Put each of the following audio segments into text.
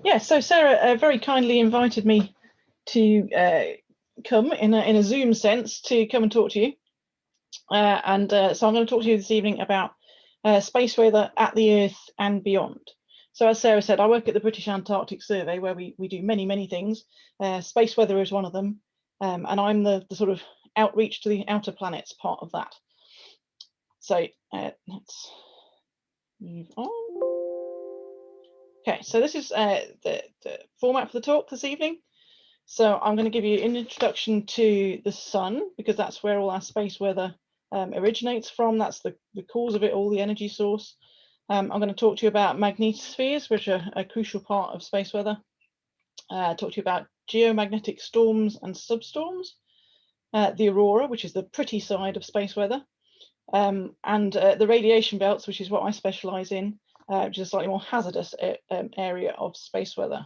Yeah, so Sarah very kindly invited me to come in a Zoom sense to come and talk to you. So I'm going to talk to you this evening about space weather at the Earth and beyond. So as Sarah said, I work at the British Antarctic Survey, where we do many things. Space weather is one of them, and I'm the sort of outreach to the outer planets part of that. So let's move on. Okay, so this is the format for the talk this evening. So I'm going to give you an introduction to the sun, because that's where all our space weather originates from. That's the cause of it all, the energy source. I'm going to talk to you about magnetospheres, which are a crucial part of space weather. Talk to you about geomagnetic storms and substorms, the aurora, which is the pretty side of space weather, and the radiation belts, which is what I specialize in, which is a slightly more hazardous area of space weather.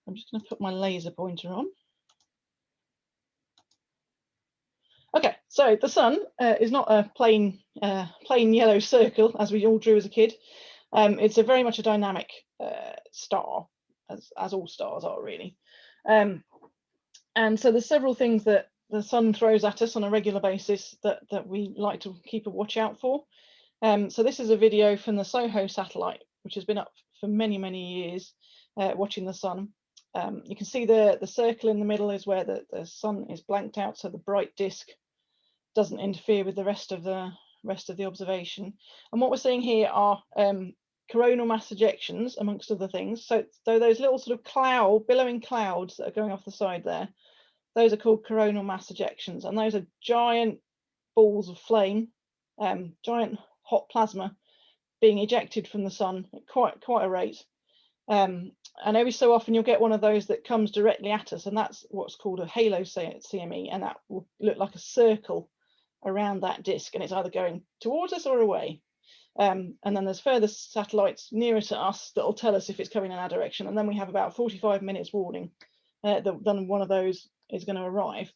I'm just going to put my laser pointer on. Okay, so the sun is not a plain yellow circle as we all drew as a kid. It's a very much a dynamic star, as all stars are really. And so there's several things that the sun throws at us on a regular basis that we like to keep a watch out for. So this is a video from the SOHO satellite, which has been up for many years, watching the sun. You can see the circle in the middle is where the sun is blanked out, so the bright disk doesn't interfere with the rest of the observation. And what we're seeing here are coronal mass ejections, amongst other things. So those little sort of billowing clouds that are going off the side there, those are called coronal mass ejections, and those are giant balls of flame, giant hot plasma being ejected from the sun at quite a rate. And every so often you'll get one of those that comes directly at us, and that's what's called a halo CME, and that will look like a circle around that disk, and it's either going towards us or away. And then there's further satellites nearer to us that will tell us if it's coming in our direction, and then we have about 45 minutes warning that one of those is going to arrive.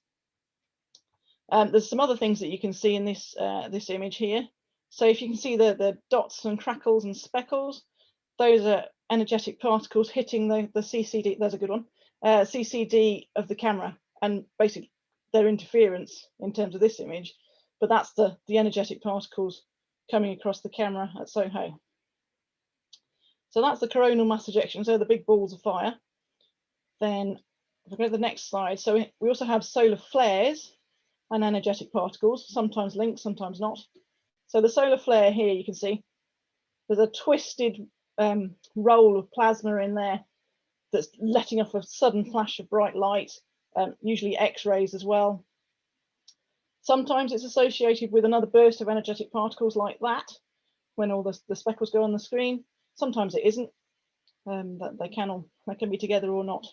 There's some other things that you can see in this this image here. So if you can see the dots and crackles and speckles, those are energetic particles hitting the CCD. There's a good one. CCD of the camera, and basically their interference in terms of this image. But that's the energetic particles coming across the camera at SOHO. So that's the coronal mass ejection, so the big balls of fire. Then if we go to the next slide, so we also have solar flares and energetic particles, sometimes linked, sometimes not. So the solar flare here, you can see there's a twisted roll of plasma in there that's letting off a sudden flash of bright light, usually X-rays as well. Sometimes it's associated with another burst of energetic particles like that, when all the speckles go on the screen. Sometimes it isn't. They can be together or not.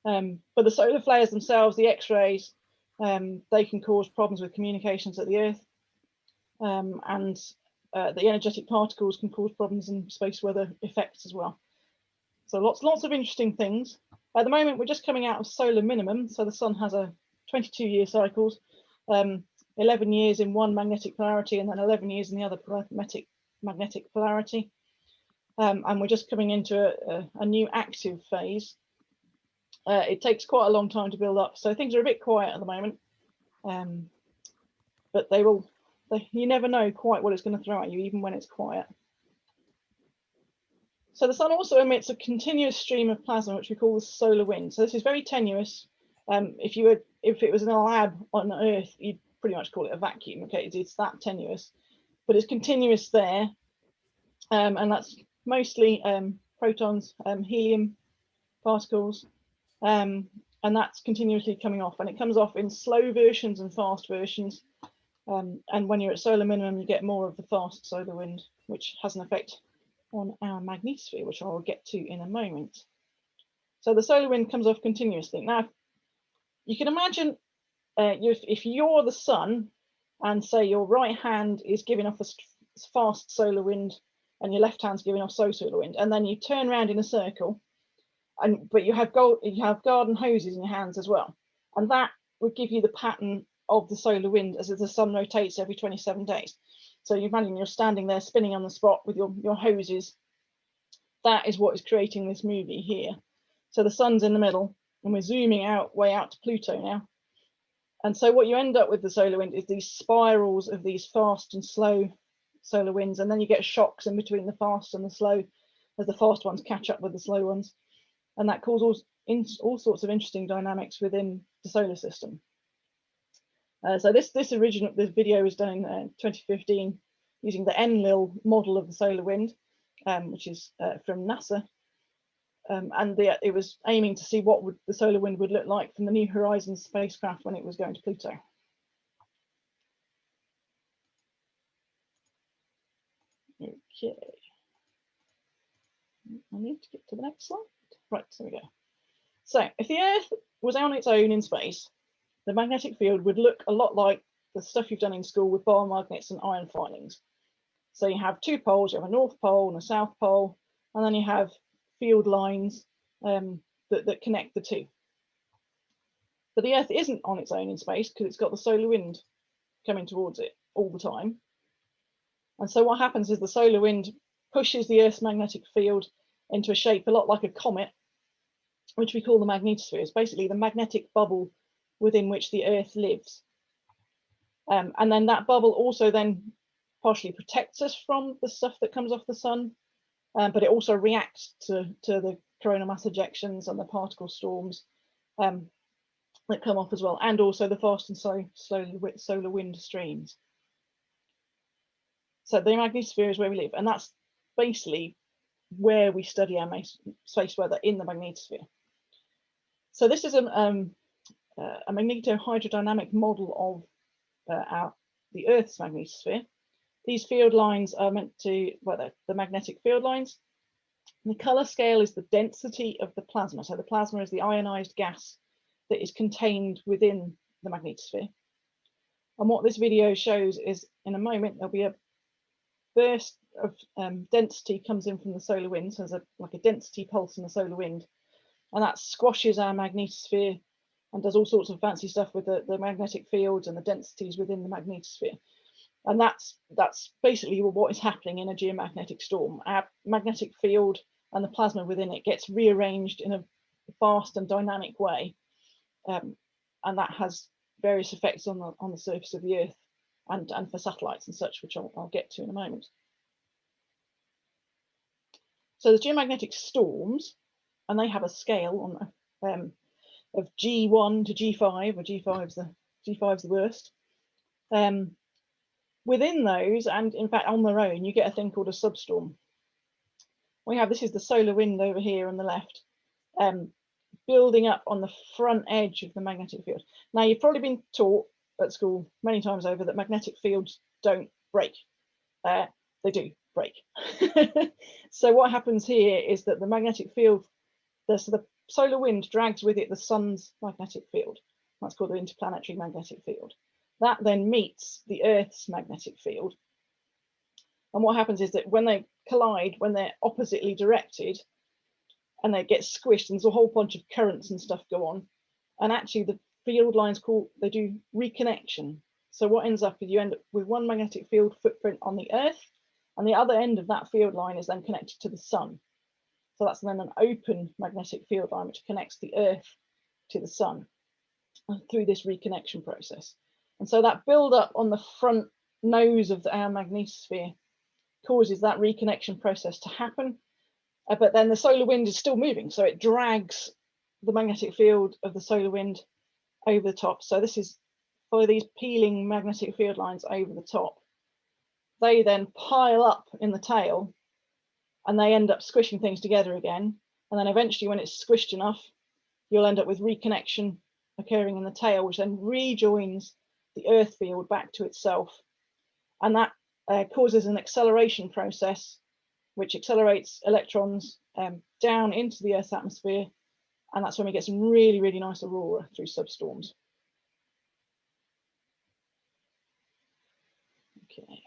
But the solar flares themselves, the X-rays, they can cause problems with communications at the Earth, and the energetic particles can cause problems in space weather effects as well. So lots of interesting things. At the moment, we're just coming out of solar minimum, so the sun has a 22-year cycles, 11 years in one magnetic polarity, and then 11 years in the other magnetic polarity. And we're just coming into a new active phase. It takes quite a long time to build up, so things are a bit quiet at the moment. But you never know quite what it's going to throw at you, even when it's quiet. So the sun also emits a continuous stream of plasma, which we call the solar wind. So this is very tenuous. If it was in a lab on Earth, you'd pretty much call it a vacuum. Okay, it's that tenuous, but it's continuous there, and that's mostly protons, helium particles, and that's continuously coming off, and it comes off in slow versions and fast versions. And when you're at solar minimum, you get more of the fast solar wind, which has an effect on our magnetosphere, which I will get to in a moment. So the solar wind comes off continuously. Now, you can imagine if you're the sun, and say your right hand is giving off a fast solar wind, and your left hand's giving off slow solar wind, and then you turn around in a circle, but you have garden hoses in your hands as well, and that would give you the pattern of the solar wind as the sun rotates every 27 days. So you imagine you're standing there spinning on the spot with your hoses, that is what is creating this movie here. So the sun's in the middle, and we're zooming out, way out to Pluto now. And so what you end up with the solar wind is these spirals of these fast and slow solar winds, and then you get shocks in between the fast and the slow as the fast ones catch up with the slow ones. And that causes all sorts of interesting dynamics within the solar system. So this video was done in 2015 using the Enlil model of the solar wind, which is from NASA. And it was aiming to see what the solar wind would look like from the New Horizons spacecraft when it was going to Pluto. Okay. I need to get to the next slide. Right, there we go. So if the Earth was on its own in space, the magnetic field would look a lot like the stuff you've done in school with bar magnets and iron filings. So you have two poles, you have a north pole and a south pole, and then you have field lines that connect the two. But the Earth isn't on its own in space because it's got the solar wind coming towards it all the time. And so what happens is the solar wind pushes the Earth's magnetic field into a shape a lot like a comet, which we call the magnetosphere. It's basically the magnetic bubble within which the Earth lives. And then that bubble also then partially protects us from the stuff that comes off the sun, but it also reacts to the coronal mass ejections and the particle storms that come off as well, and also the fast and slow solar wind streams. So the magnetosphere is where we live, and that's basically where we study our space weather, in the magnetosphere. So this is a magnetohydrodynamic model of the Earth's magnetosphere. These field lines are meant to, well, the magnetic field lines. The color scale is the density of the plasma. So the plasma is the ionized gas that is contained within the magnetosphere. And what this video shows is, in a moment, there'll be a burst of density comes in from the solar wind. So there's like a density pulse in the solar wind, and that squashes our magnetosphere and does all sorts of fancy stuff with the magnetic fields and the densities within the magnetosphere. And that's basically what is happening in a geomagnetic storm. Our magnetic field and the plasma within it gets rearranged in a fast and dynamic way, and that has various effects on the surface of the Earth and for satellites and such, which I'll get to in a moment. So the geomagnetic storms, and they have a scale on of G1 to G5, where G5 is the worst. Within those, and in fact on their own, you get a thing called a substorm. This is the solar wind over here on the left, building up on the front edge of the magnetic field. Now, you've probably been taught at school many times over that magnetic fields don't break. They do break. So what happens here is that the magnetic field, the solar wind drags with it the sun's magnetic field. That's called the interplanetary magnetic field. That then meets the Earth's magnetic field. And what happens is that when they collide, when they're oppositely directed, and they get squished, and there's a whole bunch of currents and stuff go on, and actually the field lines they do reconnection. So what ends up is you end up with one magnetic field footprint on the Earth, and the other end of that field line is then connected to the sun. So that's then an open magnetic field line which connects the Earth to the sun through this reconnection process. And so that build up on the front nose of our magnetosphere causes that reconnection process to happen. But then the solar wind is still moving, so it drags the magnetic field of the solar wind over the top. So this is for these peeling magnetic field lines over the top. They then pile up in the tail, and they end up squishing things together again. And then eventually, when it's squished enough, you'll end up with reconnection occurring in the tail, which then rejoins the Earth field back to itself. And that causes an acceleration process, which accelerates electrons down into the Earth's atmosphere. And that's when we get some really, really nice aurora through substorms. Okay.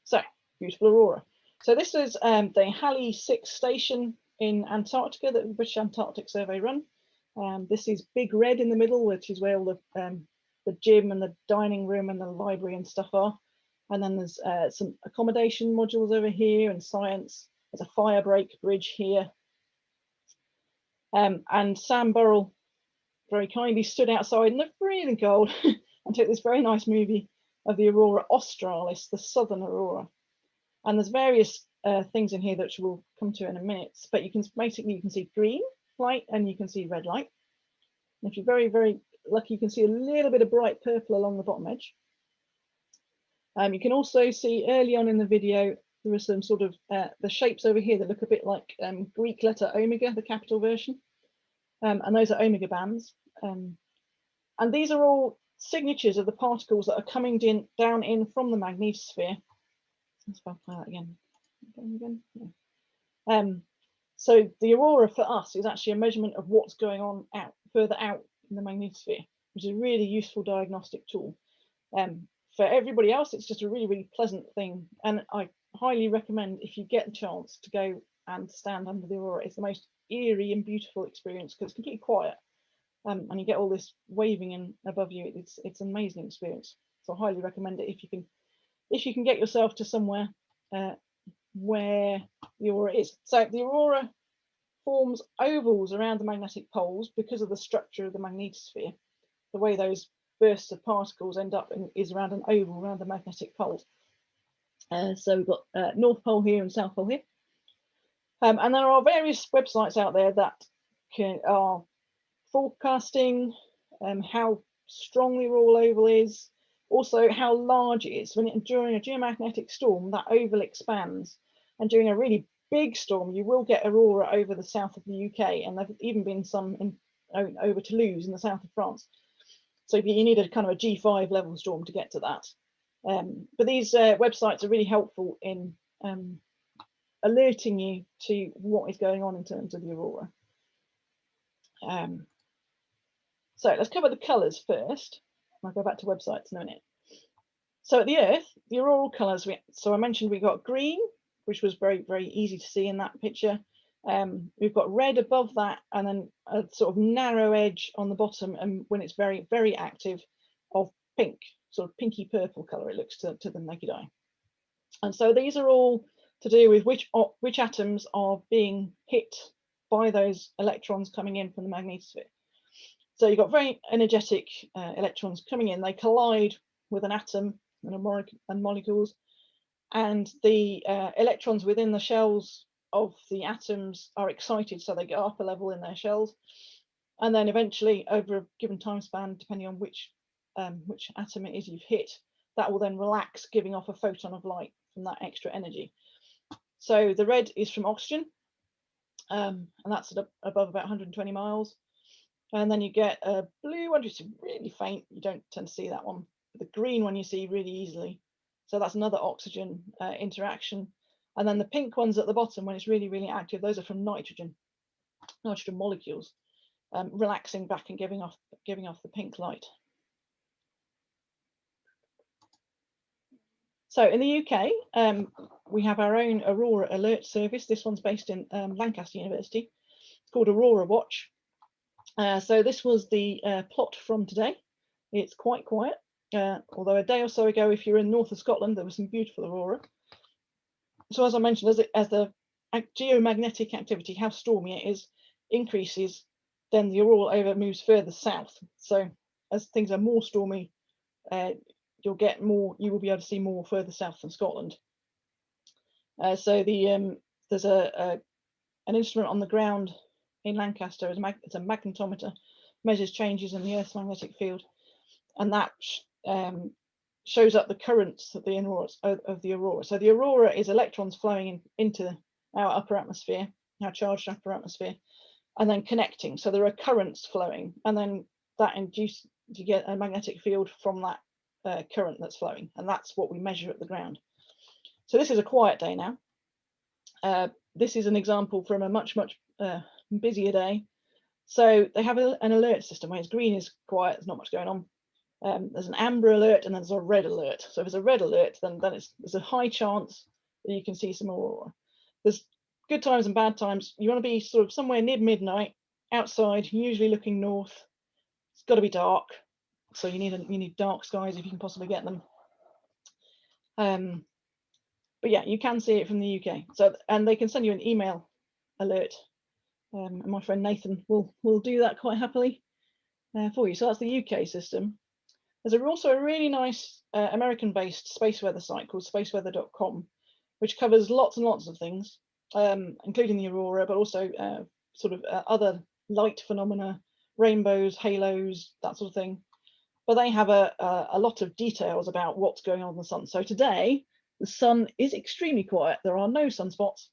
So, beautiful aurora. So this is the Halley 6 station in Antarctica that the British Antarctic Survey run. This is Big Red in the middle, which is where all the gym and the dining room and the library and stuff are. And then there's some accommodation modules over here and science. There's a fire break bridge here. And Sam Burrell very kindly stood outside in the freezing cold and took this very nice movie of the aurora australis, the southern aurora. And there's various things in here that we'll come to in a minute, but you can see green light and you can see red light. And if you're very, very lucky, you can see a little bit of bright purple along the bottom edge. You can also see early on in the video, there are some sort of the shapes over here that look a bit like Greek letter omega, the capital version. And those are omega bands. And these are all signatures of the particles that are coming down in from the magnetosphere. Let's play that again. Yeah. So the aurora for us is actually a measurement of what's going on further out in the magnetosphere, which is a really useful diagnostic tool. For everybody else, it's just a really, really pleasant thing. And I highly recommend, if you get the chance, to go and stand under the aurora. It's the most eerie and beautiful experience because it's completely quiet. And you get all this waving in above you. It's an amazing experience. So I highly recommend it if you can get yourself to somewhere where the aurora is. So the aurora forms ovals around the magnetic poles because of the structure of the magnetosphere. The way those bursts of particles end up is around an oval around the magnetic poles. So we've got North Pole here and South Pole here. And there are various websites out there that are forecasting how strong the auroral oval is, also how large it is. During a geomagnetic storm, that oval expands, and during a really big storm, you will get aurora over the south of the UK, and there have even been some over Toulouse in the south of France. So you need a kind of a G5 level storm to get to that. But these websites are really helpful in alerting you to what is going on in terms of the aurora. So let's cover the colours first. I'll go back to websites in a minute. So at the Earth, the auroral colours, so I mentioned we got green, which was very, very easy to see in that picture. We've got red above that, and then a sort of narrow edge on the bottom, and when it's very, very active, of pink, sort of pinky purple colour it looks to the naked eye. And so these are all to do with which atoms are being hit by those electrons coming in from the magnetosphere. So you've got very energetic electrons coming in, they collide with an atom and molecules, and the electrons within the shells of the atoms are excited, so they go up a level in their shells, and then eventually over a given time span, depending on which atom it is you've hit, that will then relax, giving off a photon of light from that extra energy. So the red is from oxygen, and that's at above about 120 miles. And then you get a blue one, which is really faint. You don't tend to see that one. The green one you see really easily. So that's another oxygen interaction. And then the pink ones at the bottom, when it's really, really active, those are from nitrogen molecules, relaxing back and giving off the pink light. So in the UK, we have our own Aurora Alert Service. This one's based in Lancaster University. It's called Aurora Watch. So this was the plot from today. It's quite quiet, although a day or so ago, if you're in north of Scotland, there was some beautiful aurora. So as I mentioned, as the geomagnetic activity, how stormy it is, increases, then the auroral oval moves further south. So as things are more stormy, you will be able to see more further south than Scotland. So there's an instrument on the ground in Lancaster. It's a magnetometer, measures changes in the Earth's magnetic field, and that shows up the currents of the aurora. So the aurora is electrons flowing into our upper atmosphere, our charged upper atmosphere, and then connecting. So there are currents flowing, and then that induces, you get a magnetic field from that current that's flowing, and that's what we measure at the ground. So this is a quiet day now. This is an example from a much busier day. So they have an alert system where it's green is quiet, there's not much going on. There's an amber alert and there's a red alert. So if it's a red alert, then there's a high chance that you can see some aurora. There's good times and bad times. You want to be sort of somewhere near midnight outside, usually looking north. It's got to be dark, so you need dark skies if you can possibly get them. But yeah, you can see it from the UK. So, and they can send you an email alert. And my friend Nathan will do that quite happily for you. So that's the UK system. There's also a really nice American-based space weather site called spaceweather.com, which covers lots and lots of things, including the aurora, but also other light phenomena, rainbows, halos, that sort of thing. But they have a lot of details about what's going on in the sun. So today, the sun is extremely quiet. There are no sunspots.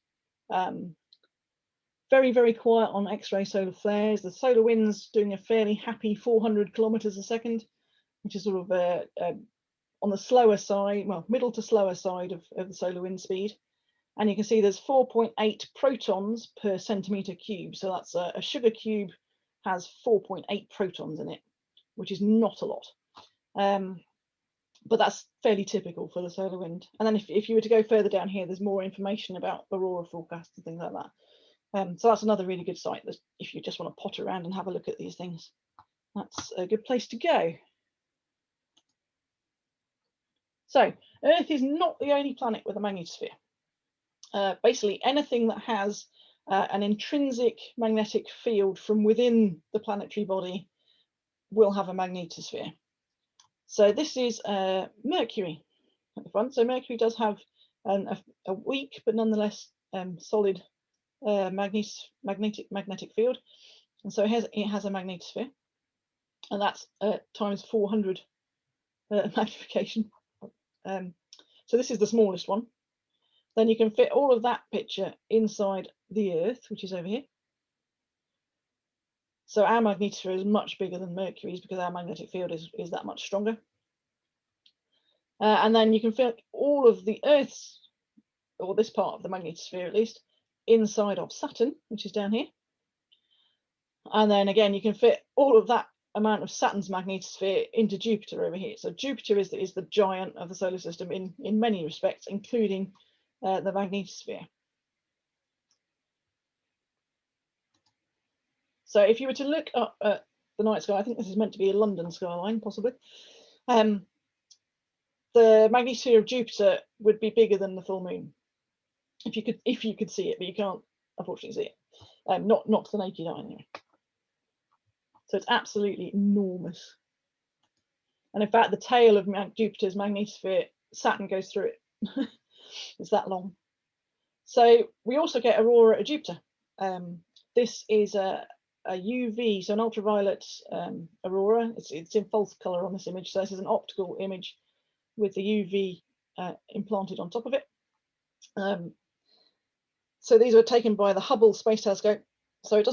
Very, very quiet on X-ray solar flares. The solar wind's doing a fairly happy 400 kilometers a second, which is sort of on the slower side, well, middle to slower side of the solar wind speed. And you can see there's 4.8 protons per centimeter cube. So that's a sugar cube has 4.8 protons in it, which is not a lot. But that's fairly typical for the solar wind. And then if you were to go further down here, there's more information about aurora forecasts and things like that. So that's another really good site that if you just want to potter around and have a look at these things, that's a good place to go. So Earth is not the only planet with a magnetosphere. Basically, anything that has an intrinsic magnetic field from within the planetary body will have a magnetosphere. So this is Mercury at the front. So Mercury does have a weak but nonetheless solid magnetic field, and so it has a magnetosphere, and that's times 400 magnification. So this is the smallest one. Then you can fit all of that picture inside the Earth, which is over here. So our magnetosphere is much bigger than Mercury's because our magnetic field is that much stronger. And then you can fit all of the Earth's, or this part of the magnetosphere at least, inside of Saturn, which is down here. And then again, you can fit all of that amount of Saturn's magnetosphere into Jupiter over here. So Jupiter is the giant of the solar system in many respects, including the magnetosphere. So if you were to look up at the night sky, I think this is meant to be a London skyline, possibly. The magnetosphere of Jupiter would be bigger than the full moon, if you could see it, but you can't unfortunately see it. Not to the naked eye anyway. So it's absolutely enormous. And in fact, the tail of Jupiter's magnetosphere, Saturn goes through it. It's that long. So we also get aurora at Jupiter. This is a UV, so an ultraviolet aurora. It's in false color on this image. So this is an optical image with the UV implanted on top of it. So these were taken by the Hubble Space Telescope. So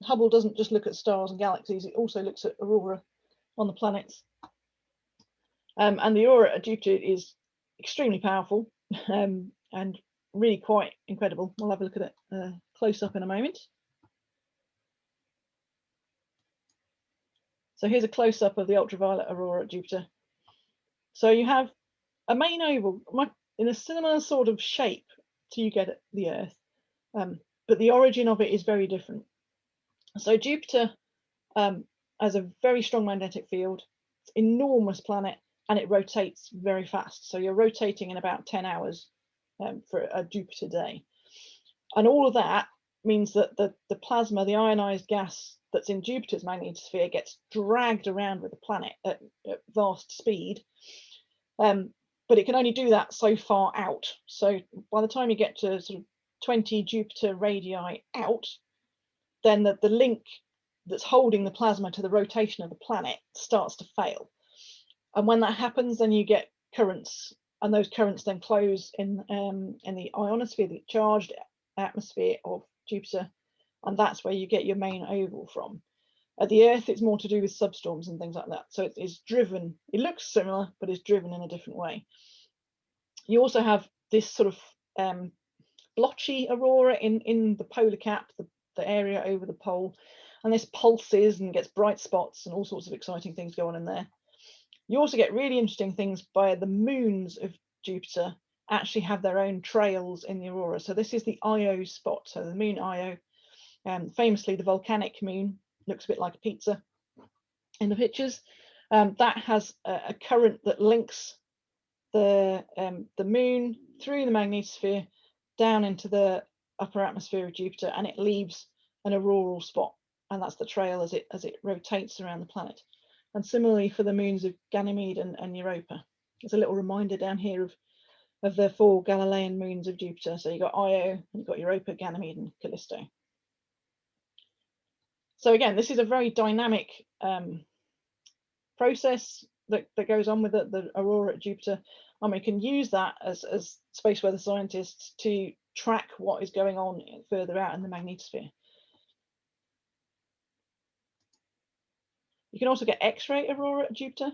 Hubble doesn't just look at stars and galaxies, it also looks at aurora on the planets. And the aurora at Jupiter is extremely powerful and really quite incredible. We'll have a look at it close up in a moment. So here's a close up of the ultraviolet aurora at Jupiter. So you have a main oval in a similar sort of shape to you get at the Earth, but the origin of it is very different. So Jupiter has a very strong magnetic field, it's an enormous planet, and it rotates very fast. So you're rotating in about 10 hours for a Jupiter day. And all of that means that the plasma, the ionized gas that's in Jupiter's magnetosphere, gets dragged around with the planet at vast speed. But it can only do that so far out. So by the time you get to sort of 20 Jupiter radii out, then the link that's holding the plasma to the rotation of the planet starts to fail. And when that happens, then you get currents, and those currents then close in the ionosphere, the charged atmosphere of Jupiter, and that's where you get your main oval from. At the Earth, it's more to do with substorms and things like that. So it's driven, it looks similar, but it's driven in a different way. You also have this sort of blotchy aurora in the polar cap, the area over the pole, and this pulses and gets bright spots and all sorts of exciting things go on in there. You also get really interesting things by the moons of Jupiter actually have their own trails in the aurora. So this is the Io spot, so the moon Io, famously the volcanic moon, looks a bit like a pizza in the pictures. That has a current that links the moon through the magnetosphere down into the upper atmosphere of Jupiter, and it leaves an auroral spot, and that's the trail as it rotates around the planet. And similarly for the moons of Ganymede and Europa. There's a little reminder down here of the 4 Galilean moons of Jupiter. So you've got Io, you've got Europa, Ganymede, and Callisto. So again, this is a very dynamic process that goes on with the aurora at Jupiter, and we can use that as space weather scientists to track what is going on further out in the magnetosphere. You can also get X-ray aurora at Jupiter.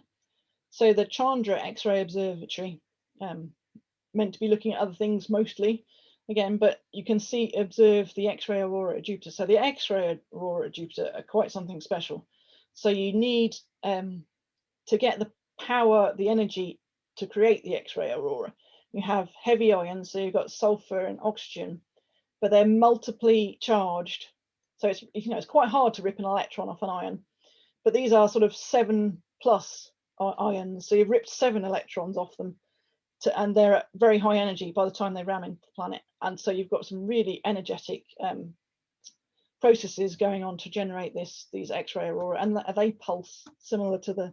So the Chandra X-ray Observatory, meant to be looking at other things mostly, again, but you can observe the X-ray aurora at Jupiter. So the X-ray aurora at Jupiter are quite something special. So you need to get the power, the energy to create the X-ray aurora. You have heavy ions, so you've got sulfur and oxygen, but they're multiply charged. So it's quite hard to rip an electron off an ion, but these are sort of 7+ ions. So you've ripped 7 electrons off them, and they're at very high energy by the time they ram into the planet. And so you've got some really energetic processes going on to generate these X-ray aurora, and they pulse similar to the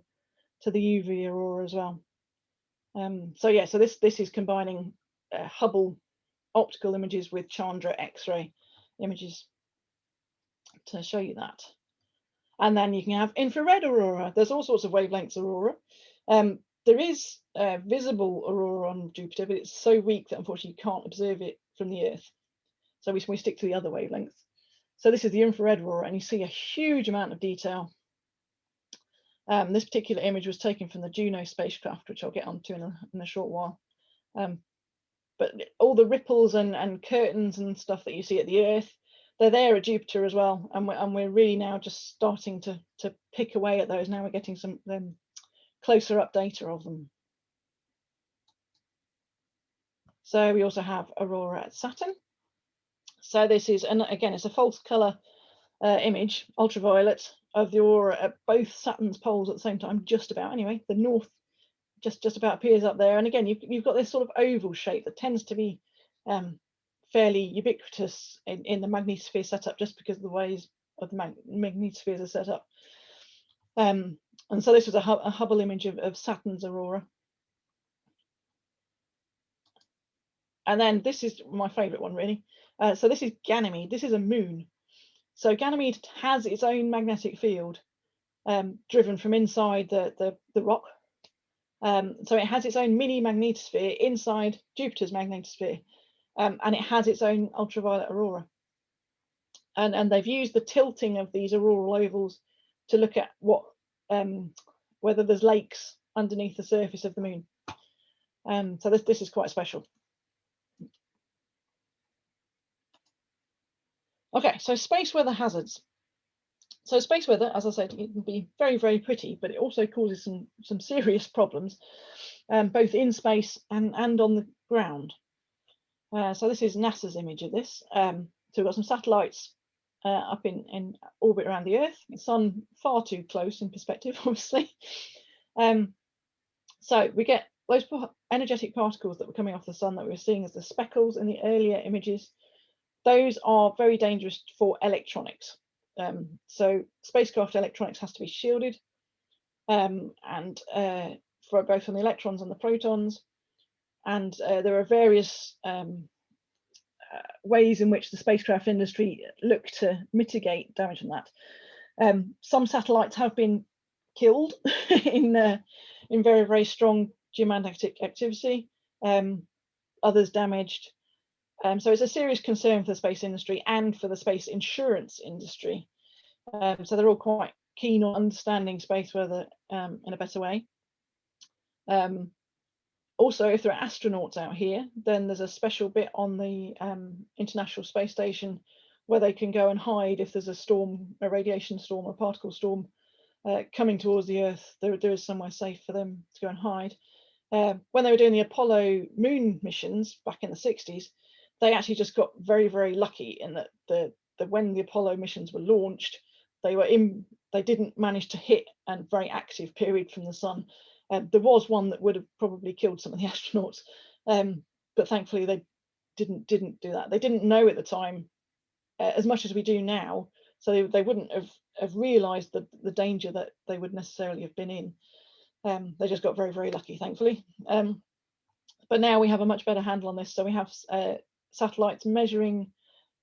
UV aurora as well. So yeah, so this is combining Hubble optical images with Chandra X-ray images to show you that. And then you can have infrared aurora. There's all sorts of wavelengths aurora. There is visible aurora on Jupiter, but it's so weak that unfortunately you can't observe it from the Earth. So we stick to the other wavelengths. So this is the infrared aurora, and you see a huge amount of detail. This particular image was taken from the Juno spacecraft, which I'll get onto in a short while. But all the ripples and curtains and stuff that you see at the Earth, they're there at Jupiter as well, and we're really now just starting to pick away at those. Now we're getting some closer up data of them. So we also have aurora at Saturn. So this is, and again, it's a false color image, ultraviolet, of the aurora at both Saturn's poles at the same time, just about anyway. The north just about appears up there, and again you've got this sort of oval shape that tends to be fairly ubiquitous in the magnetosphere setup, just because of the ways of the magnetospheres are set up. And so this was a Hubble image of Saturn's aurora. And then this is my favorite one, really. So this is Ganymede. This is a moon. So Ganymede has its own magnetic field driven from inside the rock. So it has its own mini magnetosphere inside Jupiter's magnetosphere, and it has its own ultraviolet aurora. And they've used the tilting of these auroral ovals to look at whether there's lakes underneath the surface of the moon. So this is quite special. Okay, so space weather hazards. So space weather, as I said, it can be very, very pretty, but it also causes some serious problems, both in space and on the ground. So this is NASA's image of this. So we've got some satellites up in orbit around the Earth. The sun far too close in perspective, obviously. So we get those energetic particles that were coming off the sun that we were seeing as the speckles in the earlier images. Those are very dangerous for electronics. So spacecraft electronics has to be shielded, and for both on the electrons and the protons. And there are various ways in which the spacecraft industry look to mitigate damage from that. Some satellites have been killed in very, very strong geomagnetic activity, others damaged. So it's a serious concern for the space industry and for the space insurance industry. So they're all quite keen on understanding space weather in a better way. Also, if there are astronauts out here, then there's a special bit on the International Space Station where they can go and hide if there's a storm, a radiation storm or a particle storm coming towards the Earth. There is somewhere safe for them to go and hide. When they were doing the Apollo moon missions back in the 60s, they actually just got very, very lucky in that when the Apollo missions were launched, they didn't manage to hit a very active period from the sun, There was one that would have probably killed some of the astronauts, but thankfully they didn't do that. They didn't know at the time as much as we do now, so they wouldn't have realised the danger that they would necessarily have been in. They just got very, very lucky, thankfully. But now we have a much better handle on this. So we have satellites measuring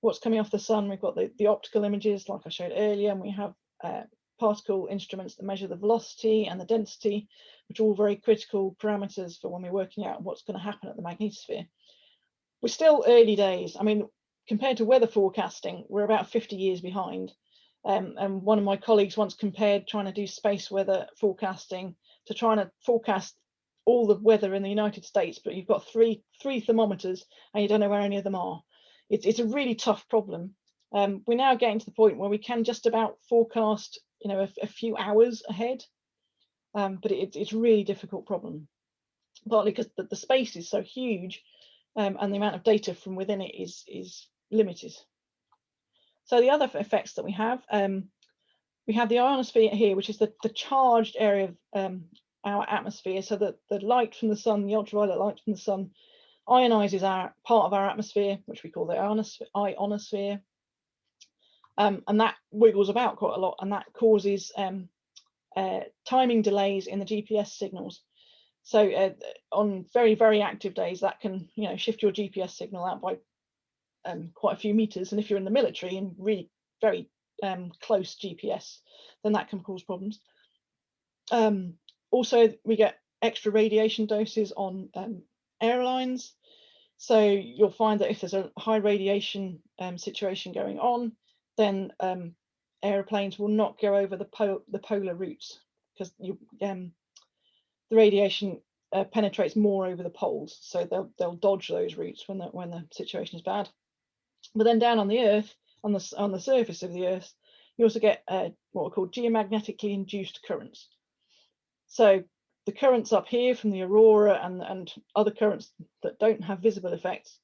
what's coming off the sun. We've got the optical images, like I showed earlier, and we have particle instruments that measure the velocity and the density, which are all very critical parameters for when we're working out what's going to happen at the magnetosphere. We're still early days. I mean, compared to weather forecasting, we're about 50 years behind. And one of my colleagues once compared trying to do space weather forecasting to trying to forecast all the weather in the United States, but you've got three thermometers and you don't know where any of them are. It's a really tough problem. We're now getting to the point where we can just about forecast, you know, a few hours ahead, but it's a really difficult problem, partly because the space is so huge, and the amount of data from within it is limited. So the other effects that we have the ionosphere here, which is the charged area of our atmosphere, so that the light from the sun, the ultraviolet light from the sun, ionizes our part of our atmosphere, which we call the ionosphere, and that wiggles about quite a lot, and that causes timing delays in the GPS signals. So on very, very active days, that can, you know, shift your GPS signal out by quite a few meters, and if you're in the military and really very close GPS, then that can cause problems. Also, we get extra radiation doses on airlines. So you'll find that if there's a high radiation situation going on, then airplanes will not go over the polar routes, because the radiation penetrates more over the poles. So they'll dodge those routes when the situation is bad. But then down on the Earth, on the surface of the Earth, you also get what are called geomagnetically induced currents. So the currents up here from the aurora and other currents that don't have visible effects,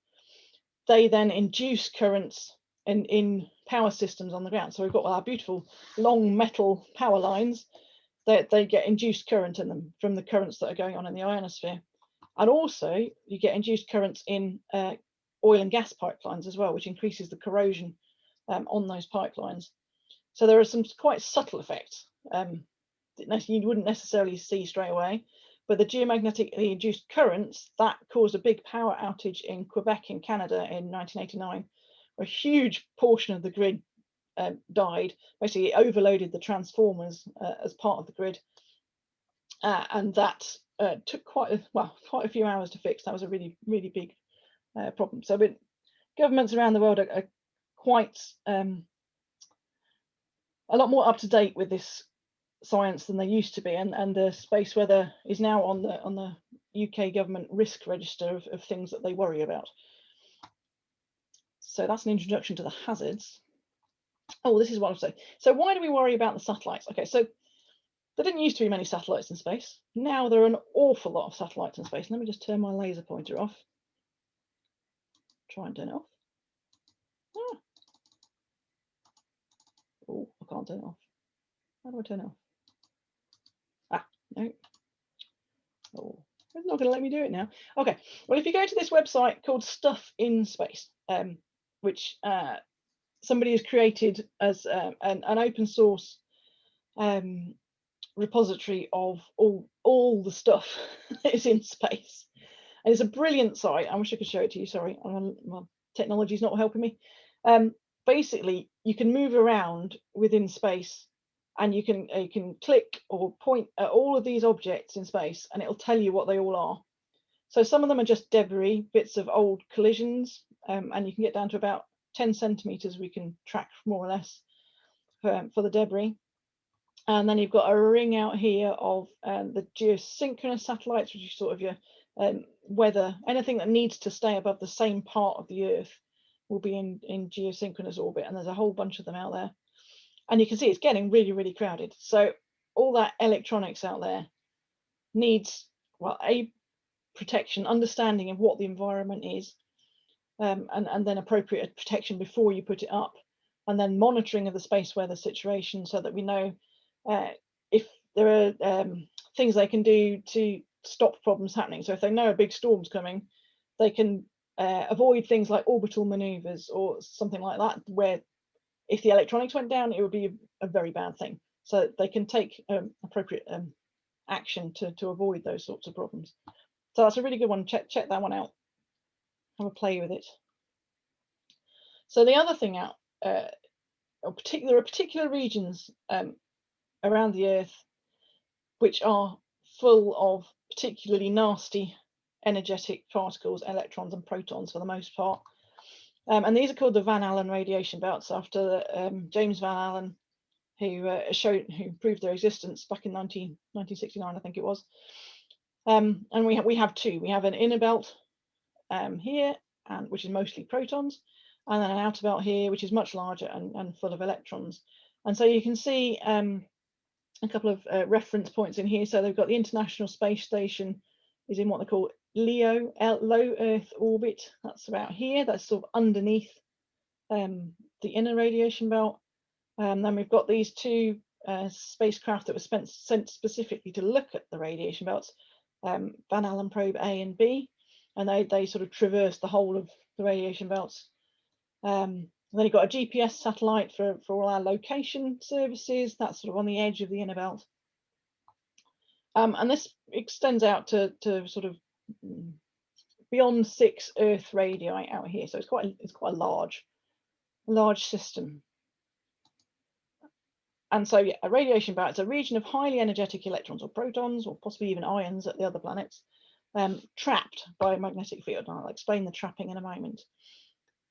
they then induce currents in power systems on the ground. So we've got our beautiful long metal power lines that they get induced current in them from the currents that are going on in the ionosphere. And also you get induced currents in oil and gas pipelines as well, which increases the corrosion on those pipelines. So there are some quite subtle effects you wouldn't necessarily see straight away, but the geomagnetically induced currents that caused a big power outage in Quebec in Canada in 1989, where a huge portion of the grid died. Basically, it overloaded the transformers as part of the grid, and that took quite a few hours to fix. That was a really, really big problem. So, but governments around the world are quite a lot more up to date with this science than they used to be, and the space weather is now on the UK government risk register of things that they worry about. So that's an introduction to the hazards. Oh, this is what I'm saying. So why do we worry about the satellites? Okay, so there didn't used to be many satellites in space. Now there are an awful lot of satellites in space. Let me just turn my laser pointer off. Try and turn it off. Ah. Oh, I can't turn it off. How do I turn it off? Ah, no. Oh, it's not going to let me do it now. Okay, well, if you go to this website called Stuff in Space, which somebody has created as an open source repository of all the stuff that is in space. And it's a brilliant site. I wish I could show it to you. Sorry, my technology's not helping me. Basically, you can move around within space, and you can click or point at all of these objects in space, and it'll tell you what they all are. So some of them are just debris, bits of old collisions, and you can get down to about 10 centimeters we can track more or less for the debris. And then you've got a ring out here of the geosynchronous satellites, which is sort of your weather. Anything that needs to stay above the same part of the Earth will be in geosynchronous orbit, and there's a whole bunch of them out there. And you can see it's getting really, really crowded. So all that electronics out there needs, well, a protection, understanding of what the environment is, and then appropriate protection before you put it up, and then monitoring of the space weather situation so that we know if there are things they can do to stop problems happening. So if they know a big storm's coming, they can avoid things like orbital maneuvers or something like that, where if the electronics went down, it would be a very bad thing. So they can take appropriate action to avoid those sorts of problems. So that's a really good one. Check that one out. Have a play with it. So the other thing out, there are particular regions around the Earth which are full of particularly nasty energetic particles, electrons and protons for the most part. And these are called the Van Allen radiation belts, after James Van Allen, who proved their existence back in 1969, I think it was. And we have two. We have an inner belt here, which is mostly protons, and then an outer belt here, which is much larger and full of electrons. And so you can see a couple of reference points in here. So they've got the International Space Station is in what they call LEO, low Earth orbit. That's about here. That's sort of underneath the inner radiation belt. Then we've got these two spacecraft that were sent specifically to look at the radiation belts, Van Allen probe A and B, and they sort of traverse the whole of the radiation belts. Then you've got a GPS satellite for all our location services. That's sort of on the edge of the inner belt. And this extends out to sort of beyond 6 Earth radii out here. So it's quite a large system. And so yeah, a radiation belt is a region of highly energetic electrons or protons, or possibly even ions at the other planets, trapped by a magnetic field. And I'll explain the trapping in a moment.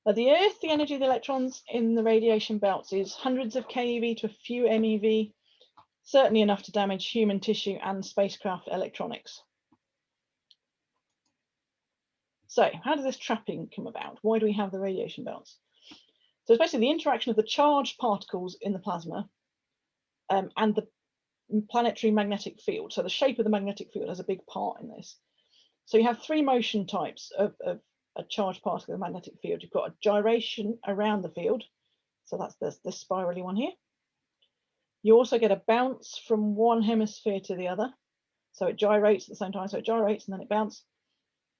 At the Earth, the energy of the electrons in the radiation belts is hundreds of keV to a few MeV, certainly enough to damage human tissue and spacecraft electronics. So how does this trapping come about? Why do we have the radiation belts? So it's basically the interaction of the charged particles in the plasma and the planetary magnetic field. So the shape of the magnetic field has a big part in this. So you have 3 motion types of a charged particle in the magnetic field. You've got a gyration around the field. So that's the spirally one here. You also get a bounce from one hemisphere to the other. So it gyrates at the same time. So it gyrates and then it bounces.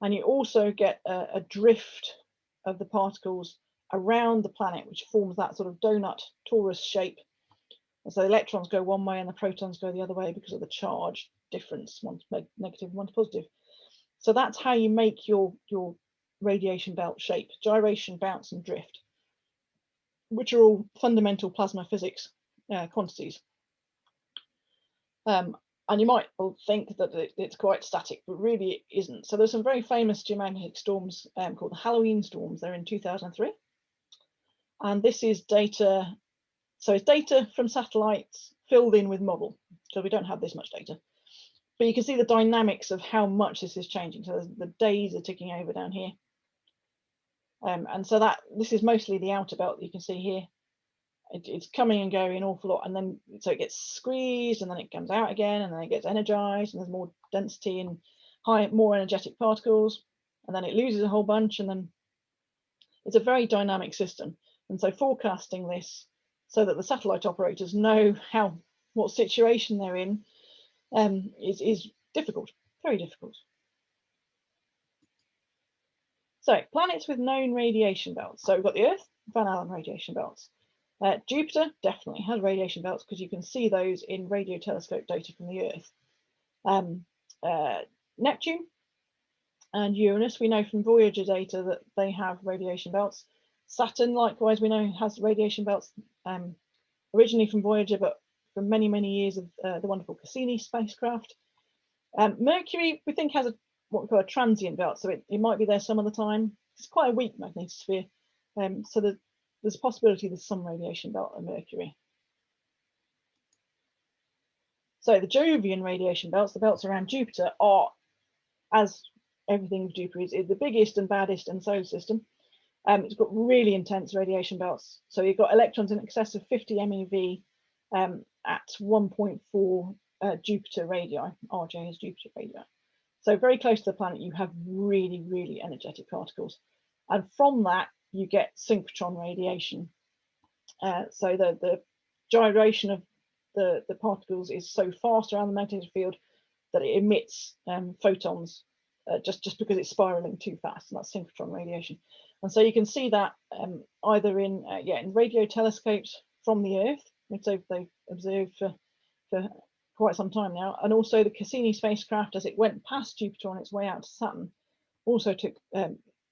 And you also get a drift of the particles around the planet, which forms that sort of donut torus shape. And so the electrons go one way and the protons go the other way because of the charge difference. One's negative, one's positive. So that's how you make your radiation belt shape: gyration, bounce and drift, which are all fundamental plasma physics quantities. And you might think that it's quite static, but really it isn't. So there's some very famous geomagnetic storms called the Halloween storms. They're in 2003. And this is data. So it's data from satellites filled in with model. So we don't have this much data. But you can see the dynamics of how much this is changing. So the days are ticking over down here. And so this is mostly the outer belt that you can see here. It's coming and going an awful lot, and then so it gets squeezed, and then it comes out again, and then it gets energized, and there's more density and more energetic particles, and then it loses a whole bunch, and then it's a very dynamic system. And so forecasting this so that the satellite operators know what situation they're in is difficult, very difficult. So planets with known radiation belts. So we've got the Earth, Van Allen radiation belts. Jupiter definitely has radiation belts because you can see those in radio telescope data from the Earth. Neptune and Uranus, we know from Voyager data that they have radiation belts. Saturn, likewise, we know has radiation belts, originally from Voyager, but from many, many years of the wonderful Cassini spacecraft. Mercury, we think, has what we call a transient belt, so it might be there some of the time. It's quite a weak magnetosphere, so there's a possibility there's some radiation belt at Mercury. So the Jovian radiation belts, the belts around Jupiter, are, as everything with Jupiter is the biggest and baddest in the solar system. It's got really intense radiation belts. So you've got electrons in excess of 50 MeV at 1.4 Jupiter radii. RJ is Jupiter radii. So very close to the planet, you have really, really energetic particles. And from that, you get synchrotron radiation. So the gyration of the particles is so fast around the magnetic field that it emits photons just because it's spiraling too fast, and that's synchrotron radiation. And so you can see that either in radio telescopes from the Earth, which they've observed for quite some time now, and also the Cassini spacecraft, as it went past Jupiter on its way out to Saturn, also took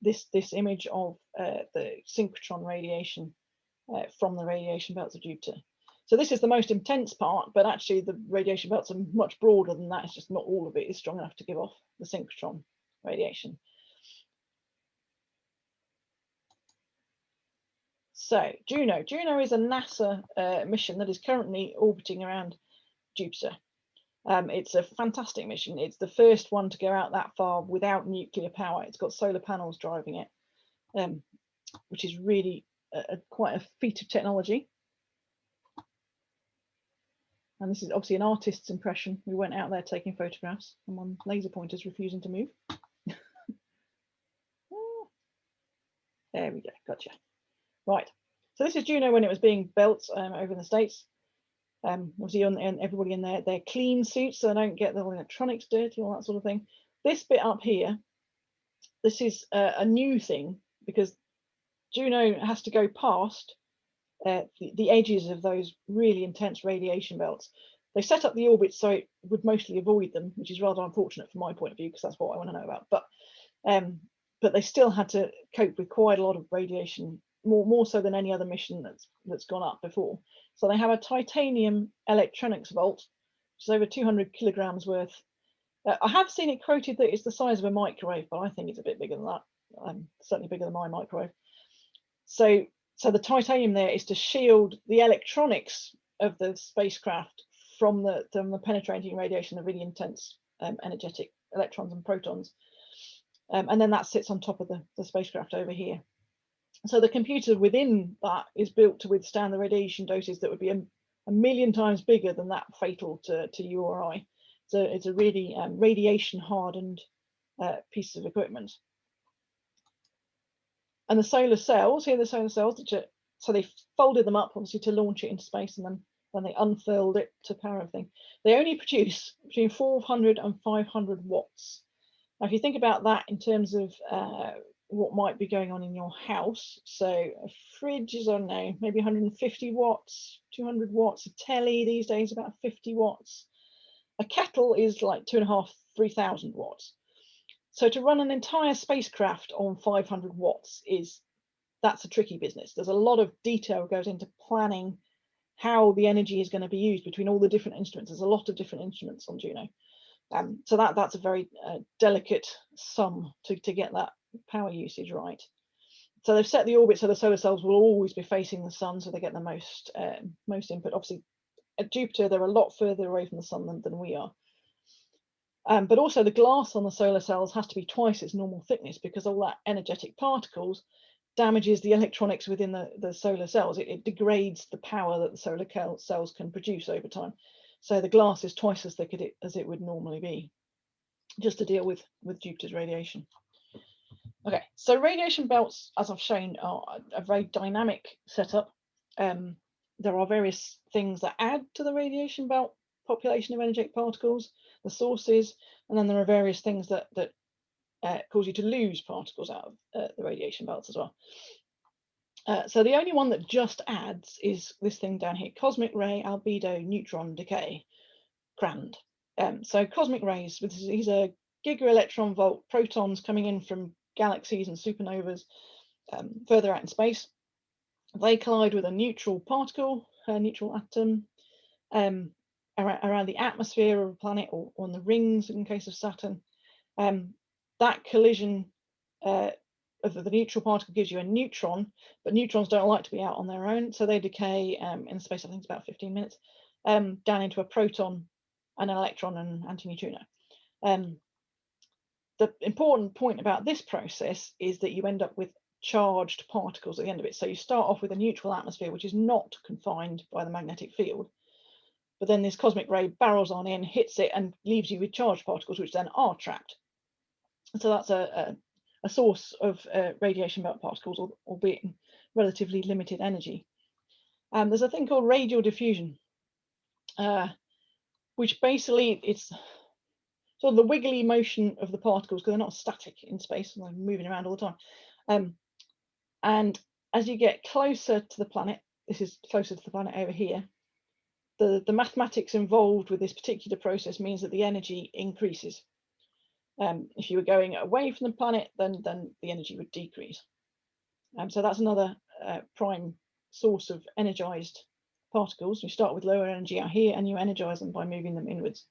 this image of the synchrotron radiation from the radiation belts of Jupiter. So this is the most intense part, but actually the radiation belts are much broader than that. It's just not all of it is strong enough to give off the synchrotron radiation. So Juno is a NASA mission that is currently orbiting around Jupiter. It's a fantastic mission. It's the first one to go out that far without nuclear power. It's got solar panels driving it, which is really quite a feat of technology. And this is obviously an artist's impression. We went out there taking photographs, and one laser pointer's refusing to move. There we go, gotcha. Right, so this is Juno when it was being built over in the States. Obviously, and everybody in their clean suits, so they don't get the electronics dirty, all that sort of thing. This bit up here, this is a new thing because Juno has to go past the edges of those really intense radiation belts. They set up the orbit so it would mostly avoid them, which is rather unfortunate from my point of view, because that's what I want to know about. But they still had to cope with quite a lot of radiation, more so than any other mission that's gone up before. So they have a titanium electronics vault, which is over 200 kilograms worth. I have seen it quoted that it's the size of a microwave, but I think it's a bit bigger than that. Certainly bigger than my microwave. So the titanium there is to shield the electronics of the spacecraft from the penetrating radiation of really intense energetic electrons and protons. And then that sits on top of the spacecraft over here. So the computer within that is built to withstand the radiation doses that would be a million times bigger than that fatal to you or I. So it's a really radiation hardened piece of equipment. And the solar cells, here are the solar cells, so they folded them up obviously to launch it into space, and then they unfurled it to power everything. They only produce between 400 and 500 watts. Now, if you think about that in terms of what might be going on in your house, so a fridge is, I don't know, maybe 150 watts, 200 watts, a telly these days about 50 watts. A kettle is like 2,500, 3,000 watts. So to run an entire spacecraft on 500 watts that's a tricky business. There's a lot of detail goes into planning how the energy is going to be used between all the different instruments. There's a lot of different instruments on Juno. So that's a very delicate sum to get that power usage right. So they've set the orbit so the solar cells will always be facing the sun, so they get the most input. Obviously, at Jupiter, they're a lot further away from the sun than we are. But also the glass on the solar cells has to be twice its normal thickness, because all that energetic particles damages the electronics within the solar cells. It degrades the power that the solar cells can produce over time. So the glass is twice as thick as it would normally be, just to deal with Jupiter's radiation. Okay, so radiation belts, as I've shown, are a very dynamic setup. There are various things that add to the radiation belt population of energetic particles, the sources, and then there are various things that cause you to lose particles out of the radiation belts as well. So the only one that just adds is this thing down here, cosmic ray albedo neutron decay, CRAND. So cosmic rays, these are giga-electron volt protons coming in from galaxies and supernovas further out in space. They collide with a neutral particle, a neutral atom, around the atmosphere of a planet, or on the rings in case of Saturn. That collision of the neutral particle gives you a neutron, but neutrons don't like to be out on their own, so they decay in the space, I think it's about 15 minutes, down into a proton, an electron, and antineutrino. The important point about this process is that you end up with charged particles at the end of it. So you start off with a neutral atmosphere, which is not confined by the magnetic field, but then this cosmic ray barrels on in, hits it, and leaves you with charged particles, which then are trapped. So that's a source of radiation belt particles, albeit in relatively limited energy. There's a thing called radial diffusion, which basically sort of the wiggly motion of the particles, because they're not static in space and they're moving around all the time. And as you get closer to the planet, this is closer to the planet over here, the mathematics involved with this particular process means that the energy increases. If you were going away from the planet, then the energy would decrease. So that's another prime source of energized particles. You start with lower energy out here and you energize them by moving them inwards.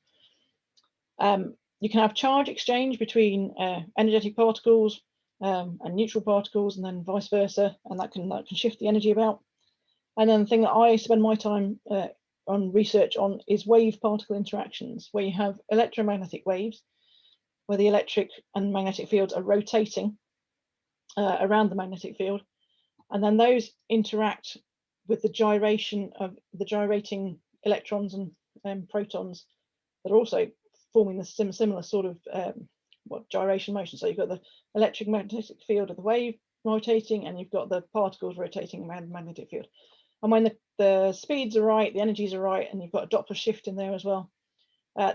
You can have charge exchange between energetic particles and neutral particles, and then vice versa, and that can shift the energy about. And then the thing that I spend my time on research on is wave particle interactions, where you have electromagnetic waves, where the electric and magnetic fields are rotating around the magnetic field, and then those interact with the gyration of the gyrating electrons and protons that are also forming the similar sort of gyration motion. So you've got the electric magnetic field of the wave rotating, and you've got the particles rotating around the magnetic field. And when the speeds are right, the energies are right, and you've got a Doppler shift in there as well,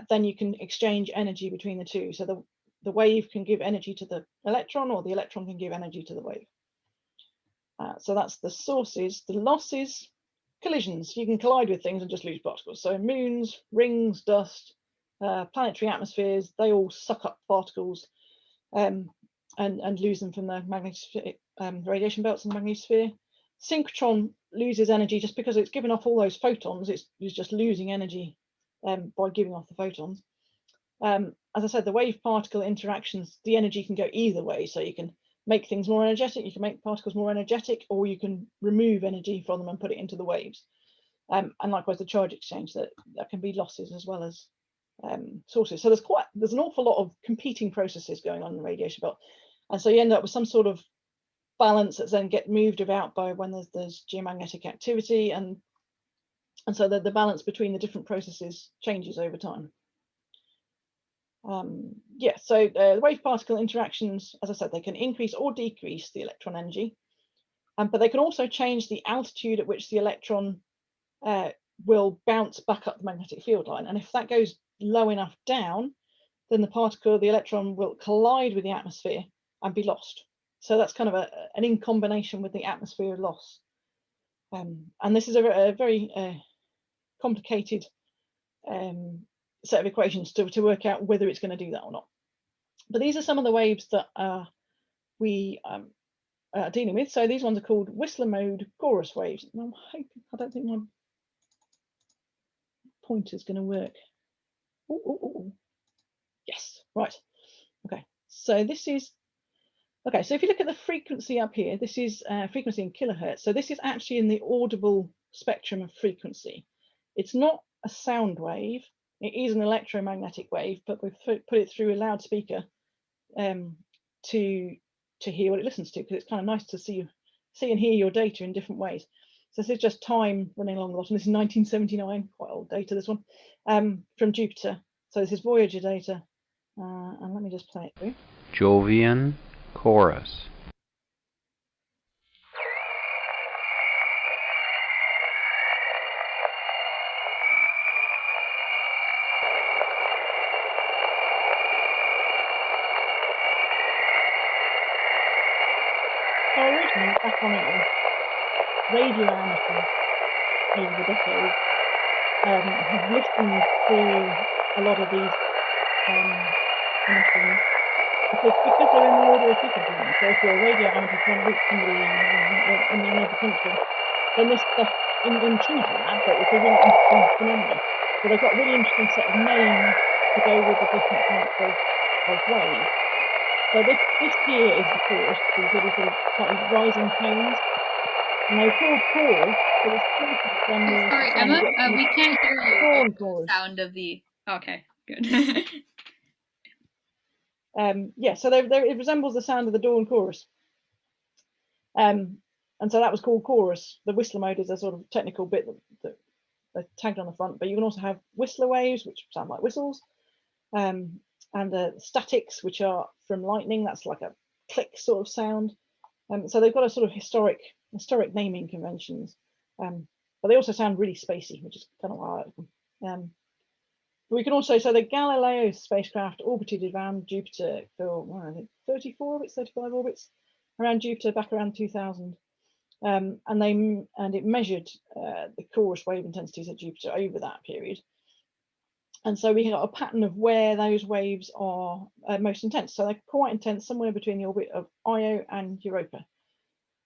then you can exchange energy between the two. So the wave can give energy to the electron, or the electron can give energy to the wave. So that's the sources. The losses, collisions. You can collide with things and just lose particles. So moons, rings, dust, planetary atmospheres, they all suck up particles and lose them from the magnetic radiation belts in the magnetosphere. Synchrotron loses energy just because it's given off all those photons. It's just losing energy by giving off the photons. As I said, the wave particle interactions, the energy can go either way. So you can make things more energetic, you can make particles more energetic, or you can remove energy from them and put it into the waves. And likewise, the charge exchange, that can be losses as well as sources. So there's an awful lot of competing processes going on in the radiation belt, and so you end up with some sort of balance that then get moved about by when there's geomagnetic activity, and so the balance between the different processes changes over time. So the wave particle interactions, as I said, they can increase or decrease the electron energy, but they can also change the altitude at which the electron will bounce back up the magnetic field line. And if that goes low enough down, then the electron will collide with the atmosphere and be lost. So that's kind of an in combination with the atmosphere loss. And this is a very complicated set of equations to work out whether it's going to do that or not. But these are some of the waves that we are dealing with. So these ones are called Whistler mode chorus waves. And I don't think my pointer's going to work. Ooh. Yes, right. Okay, so this is, okay, so if you look at the frequency up here, this is frequency in kilohertz. So this is actually in the audible spectrum of frequency. It's not a sound wave. It is an electromagnetic wave, but we've put it through a loudspeaker to hear what it listens to, because it's kind of nice to see and hear your data in different ways. So this is just time running along the bottom. This is 1979, quite old data, this one, from Jupiter. So this is Voyager data, and let me just play it through. Jovian chorus. So originally, back on Earth, radio amateurs over the decades have listened to a lot of these emissions because they're in the order of frequency. So if you're a radio amateur trying to reach somebody in another country, then this stuff intrudes on that, but it's a really interesting phenomenon. So they've got a really interesting set of names to go with the different types of waves. So this here is the chorus, these little sort of slightly rising tones, and they're called chorus. So this chorus is then more. Sorry, Emma, we can't hear you. The sound of the. Okay, good. Yeah, so it resembles the sound of the dawn chorus. And so that was called chorus. The Whistler mode is a sort of technical bit that they're tagged on the front, but you can also have Whistler waves, which sound like whistles, and statics, which are from lightning. That's like a click sort of sound. So they've got a sort of historic naming conventions, but they also sound really spacey, which is kind of why I like them. we can also, so the Galileo spacecraft orbited around Jupiter for, well, I think 34 orbits, 35 orbits around Jupiter back around 2000. And it measured the chorus wave intensities at Jupiter over that period. And so we got a pattern of where those waves are most intense. So they're quite intense, somewhere between the orbit of Io and Europa.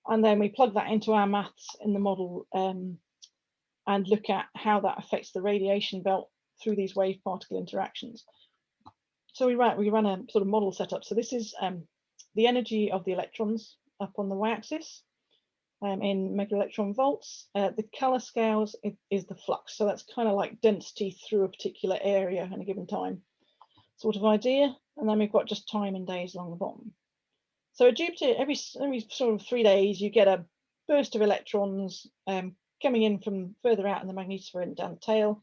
And then we plug that into our maths in the model and look at how that affects the radiation belt through these wave particle interactions. So we ran a sort of model setup. So this is the energy of the electrons up on the y-axis in megaelectron volts. The color scales is the flux. So that's kind of like density through a particular area at a given time sort of idea. And then we've got just time in days along the bottom. So at Jupiter, every sort of 3 days, you get a burst of electrons coming in from further out in the magnetosphere and down the tail.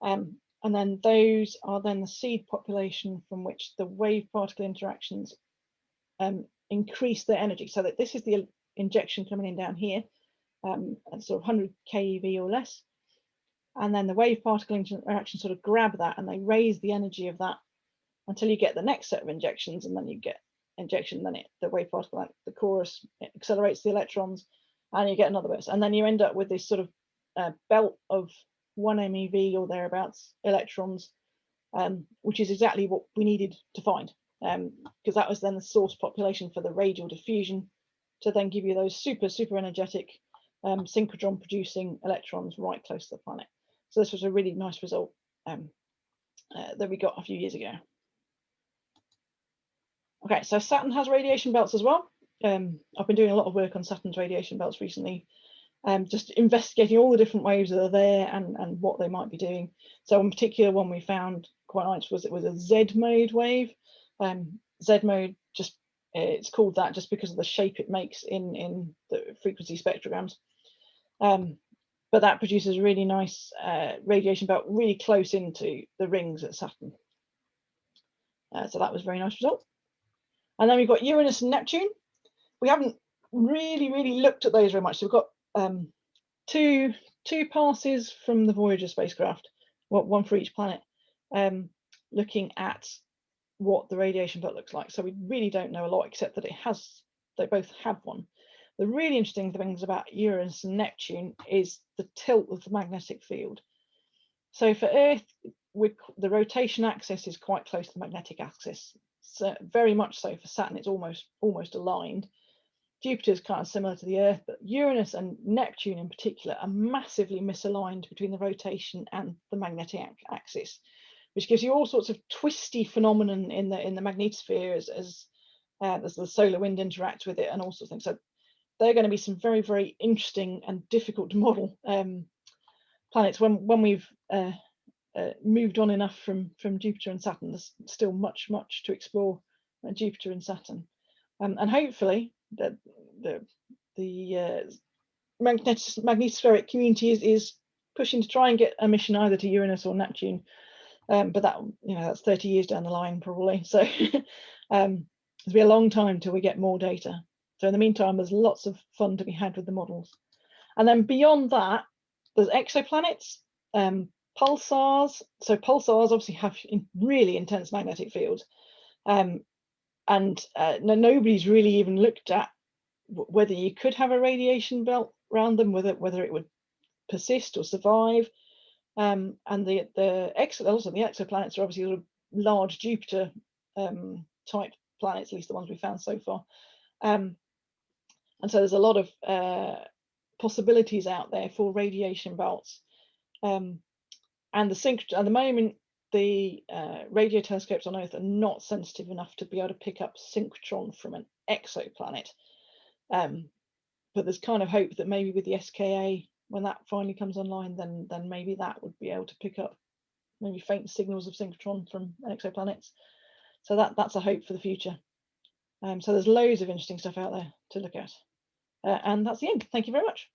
And then those are then the seed population from which the wave particle interactions increase their energy. So that this is the injection coming in down here, at sort of 100 keV or less. And then the wave particle interaction sort of grab that and they raise the energy of that until you get the next set of injections, and then you get injection, then the wave particle, like the chorus, it accelerates the electrons, and you get another burst. And then you end up with this sort of belt of 1 MeV or thereabouts electrons, which is exactly what we needed to find, because that was then the source population for the radial diffusion to then give you those super energetic synchrotron producing electrons right close to the planet. So this was a really nice result that we got a few years ago. Okay, so Saturn has radiation belts as well. I've been doing a lot of work on Saturn's radiation belts recently, just investigating all the different waves that are there and what they might be doing. So in particular, one we found quite nice was it was a Z mode wave. Z mode, just it's called that just because of the shape it makes in the frequency spectrograms. But that produces a really nice radiation belt really close into the rings at Saturn. So that was a very nice result. And then we've got Uranus and Neptune. We haven't really looked at those very much. So we've got two passes from the Voyager spacecraft, one for each planet, looking at what the radiation belt looks like. So we really don't know a lot, except that they both have one. The really interesting things about Uranus and Neptune is the tilt of the magnetic field. So for Earth, the rotation axis is quite close to the magnetic axis. So very much so for Saturn, it's almost aligned. Jupiter is kind of similar to the Earth, but Uranus and Neptune in particular are massively misaligned between the rotation and the magnetic axis, which gives you all sorts of twisty phenomenon in the magnetosphere as the solar wind interacts with it and all sorts of things. So they're going to be some very interesting and difficult to model planets when we've moved on enough from Jupiter and Saturn. There's still much to explore Jupiter and Saturn, and hopefully the magnetospheric community is pushing to try and get a mission either to Uranus or Neptune, but that, that's 30 years down the line probably. So it'll be a long time till we get more data. So in the meantime, there's lots of fun to be had with the models. And then beyond that, there's exoplanets, pulsars. So pulsars obviously have really intense magnetic fields, and nobody's really even looked at whether you could have a radiation belt around them, whether it would persist or survive. And the exoplanets are obviously sort of large Jupiter type planets, at least the ones we found so far. And so there's a lot of possibilities out there for radiation belts. And at the moment, the radio telescopes on Earth are not sensitive enough to be able to pick up synchrotron from an exoplanet. But there's kind of hope that maybe with the SKA, when that finally comes online, then maybe that would be able to pick up maybe faint signals of synchrotron from exoplanets. So that's a hope for the future. So there's loads of interesting stuff out there to look at. And that's the end. Thank you very much.